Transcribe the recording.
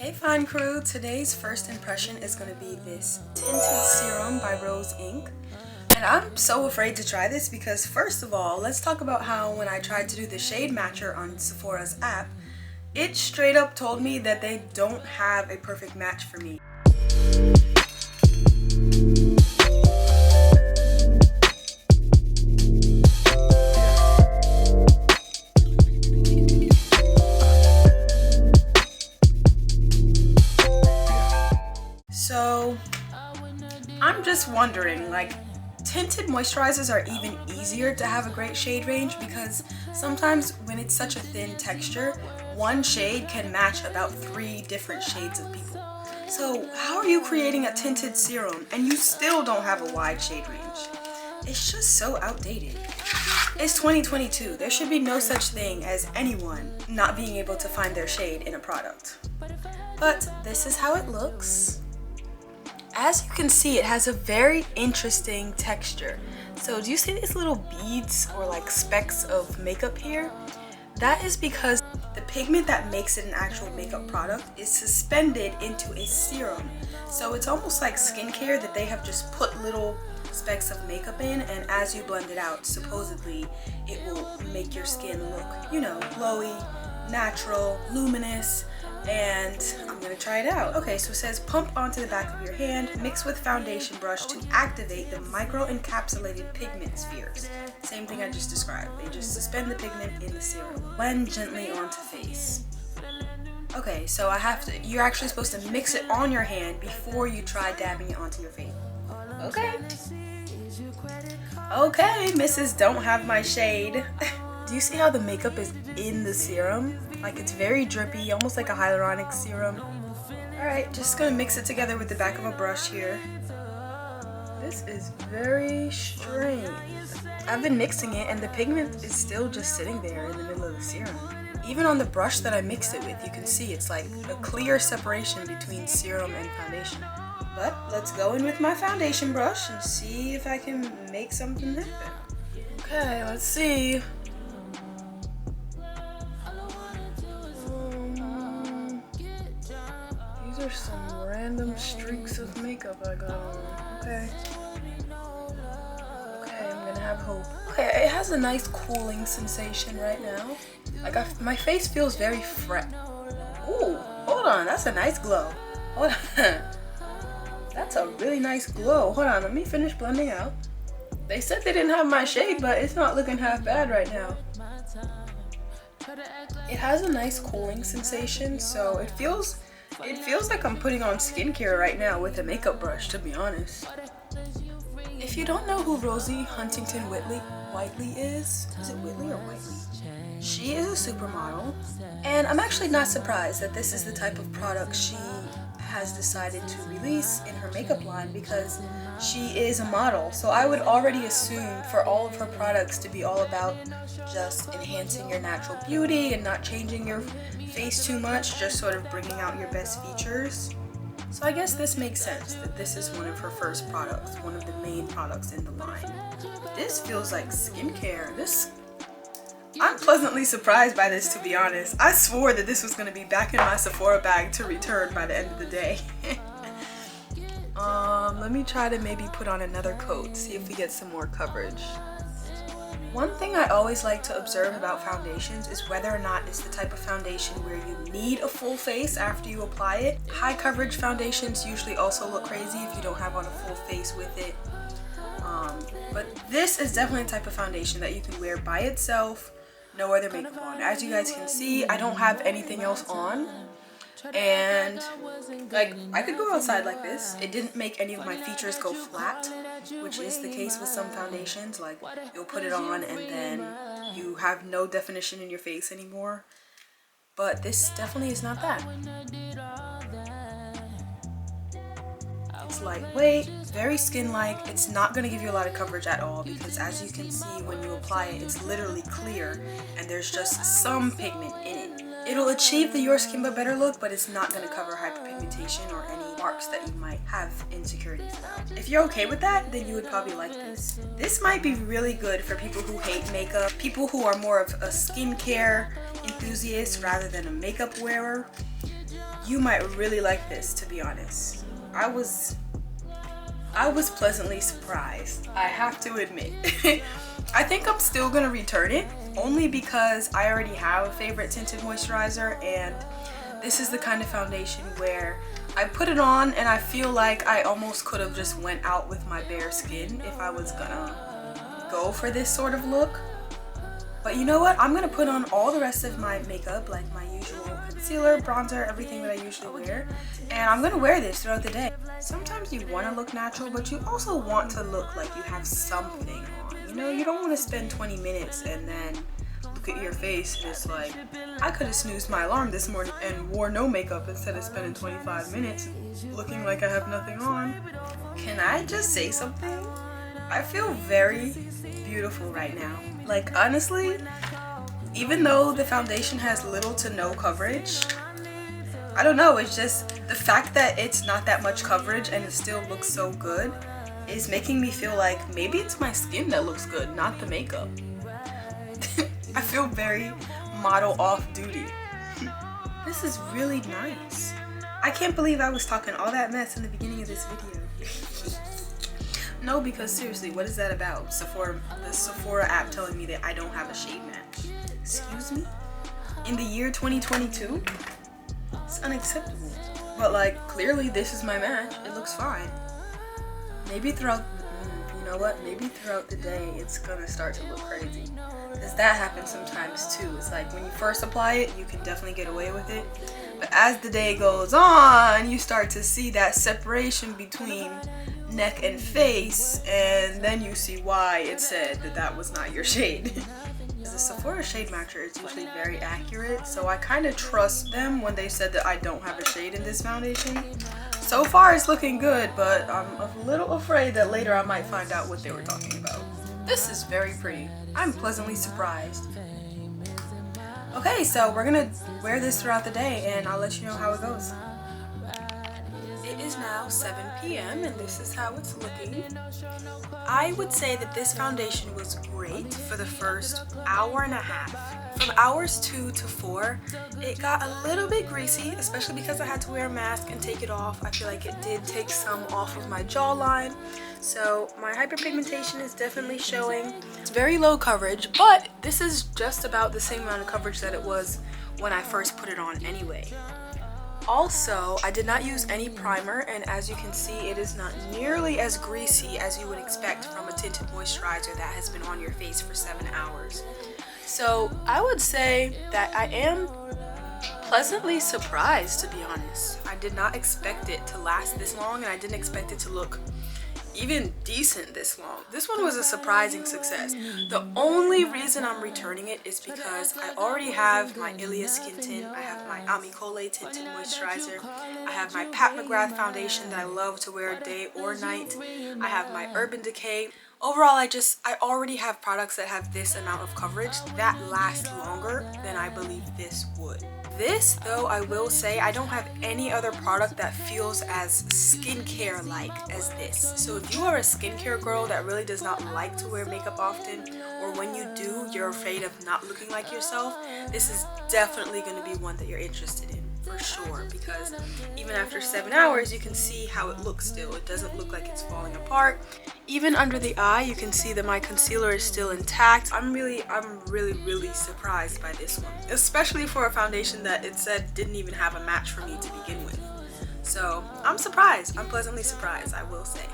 Hey Fine Crew, today's first impression is going to be this Tinted Serum by Rose Inc. And I'm so afraid to try this because first of all, let's talk about how when I tried to do the shade matcher on Sephora's app, it straight up told me that they don't have a perfect match for me. So I'm just wondering, like, tinted moisturizers are even easier to have a great shade range because sometimes when it's such a thin texture, one shade can match about 3 different shades of people. So how are you creating a tinted serum and you still don't have a wide shade range? It's just so outdated. It's 2022. There should be no such thing as anyone not being able to find their shade in a product. But this is how it looks. As you can see, it has a very interesting texture. So do you see these little beads or like specks of makeup here? That is because the pigment that makes it an actual makeup product is suspended into a serum. So it's almost like skincare that they have just put little specks of makeup in, and as you blend it out, supposedly it will make your skin look, you know, glowy, natural, luminous, and I'm gonna try it out. Okay, so it says pump onto the back of your hand, mix with foundation brush to activate the micro-encapsulated pigment spheres. Same thing I just described. They just suspend the pigment in the serum. Blend gently onto face. Okay, so you're actually supposed to mix it on your hand before you try dabbing it onto your face. Okay. Okay, Mrs. Don't Have My Shade. Do you see how the makeup is in the serum? Like, it's very drippy, almost like a hyaluronic serum. Alright, just gonna mix it together with the back of a brush here. This is very strange. I've been mixing it and the pigment is still just sitting there in the middle of the serum. Even on the brush that I mixed it with, you can see it's like a clear separation between serum and foundation. But let's go in with my foundation brush and see if I can make something happen. Okay, let's see. These are some random streaks of makeup I got on. Okay. Okay, I'm gonna have hope. Okay, it has a nice cooling sensation right now. Like, my face feels very fresh. Ooh, hold on, that's a nice glow. Hold on. That's a really nice glow. Hold on, let me finish blending out. They said they didn't have my shade, but it's not looking half bad right now. It has a nice cooling sensation, so it feels like I'm putting on skincare right now with a makeup brush, to be honest. If you don't know who Rosie Huntington Whiteley is it Whitley or Whiteley? She is a supermodel, and I'm actually not surprised that this is the type of product she has decided to release in her makeup line because she is a model. So I would already assume for all of her products to be all about just enhancing your natural beauty and not changing your face too much, just sort of bringing out your best features. So I guess this makes sense that this is one of her first products, one of the main products in the line. This feels like skincare. I'm pleasantly surprised by this, to be honest. I swore that this was going to be back in my Sephora bag to return by the end of the day. Let me try to maybe put on another coat, see if we get some more coverage. One thing I always like to observe about foundations is whether or not it's the type of foundation where you need a full face after you apply it. High coverage foundations usually also look crazy if you don't have on a full face with it. But this is definitely a type of foundation that you can wear by itself, no other makeup on. As you guys can see, I don't have anything else on, and like, I could go outside like this. It didn't make any of my features go flat, which is the case with some foundations. Like, you'll put it on and then you have no definition in your face anymore, but this definitely is not that. It's lightweight, very skin-like. It's not going to give you a lot of coverage at all because, as you can see, when you apply it, it's literally clear and there's just some pigment in it. It'll achieve the Your Skin But Better look, but it's not going to cover hyperpigmentation or any marks that you might have insecurities about. If you're okay with that, then you would probably like this. This might be really good for people who hate makeup, people who are more of a skincare enthusiast rather than a makeup wearer. You might really like this, to be honest. I was pleasantly surprised, I have to admit. I think I'm still gonna return it, only because I already have a favorite tinted moisturizer, and this is the kind of foundation where I put it on and I feel like I almost could have just went out with my bare skin if I was gonna go for this sort of look. But you know what? I'm gonna put on all the rest of my makeup, like my usual concealer, bronzer, everything that I usually wear, and I'm gonna wear this throughout the day. Sometimes you want to look natural, but you also want to look like you have something on. You know, you don't want to spend 20 minutes and then look at your face and it's like, I could have snoozed my alarm this morning and wore no makeup instead of spending 25 minutes looking like I have nothing on. Can I just say something? I feel very beautiful right now. Like, honestly, even though the foundation has little to no coverage, I don't know, it's just the fact that it's not that much coverage and it still looks so good is making me feel like maybe it's my skin that looks good, not the makeup. I feel very model off duty. This is really nice. I can't believe I was talking all that mess in the beginning of this video. No, because seriously, what is that about? The Sephora app telling me that I don't have a shade match. Excuse me? In the year 2022? It's unacceptable. But like, clearly this is my match. It looks fine. Maybe throughout, you know what? Maybe throughout the day it's gonna start to look crazy. Because that happens sometimes too. It's like when you first apply it, you can definitely get away with it. But as the day goes on, you start to see that separation between neck and face, and then you see why it said that that was not your shade. The Sephora shade matcher is usually very accurate, so I kind of trust them when they said that I don't have a shade in this foundation. So far it's looking good, but I'm a little afraid that later I might find out what they were talking about. This is very pretty. I'm pleasantly surprised. Okay, so we're gonna wear this throughout the day and I'll let you know how it goes. It is now 7 p.m. and this is how it's looking. I would say that this foundation was great for the first hour and a half. From hours 2 to 4, it got a little bit greasy, especially because I had to wear a mask and take it off. I feel like it did take some off of my jawline. So my hyperpigmentation is definitely showing. It's very low coverage, but this is just about the same amount of coverage that it was when I first put it on anyway. Also, I did not use any primer, and as you can see, it is not nearly as greasy as you would expect from a tinted moisturizer that has been on your face for 7 hours. So I would say that I am pleasantly surprised, to be honest. I did not expect it to last this long, and I didn't expect it to look even decent this long. This one was a surprising success. The only reason I'm returning it is because I already have my Ilia skin tint, I have my Amicole tinted moisturizer, I have my Pat McGrath foundation that I love to wear day or night, I have my Urban Decay. Overall, I already have products that have this amount of coverage that last longer than I believe this would. This, though, I will say, I don't have any other product that feels as skincare-like as this. So if you are a skincare girl that really does not like to wear makeup often, or when you do, you're afraid of not looking like yourself, this is definitely going to be one that you're interested in, for sure, because even after 7 hours, you can see how it looks still. It doesn't look like it's falling apart. Even under the eye, you can see that my concealer is still intact. I'm really surprised by this one, especially for a foundation that it said didn't even have a match for me to begin with. So I'm surprised. I'm pleasantly surprised, I will say.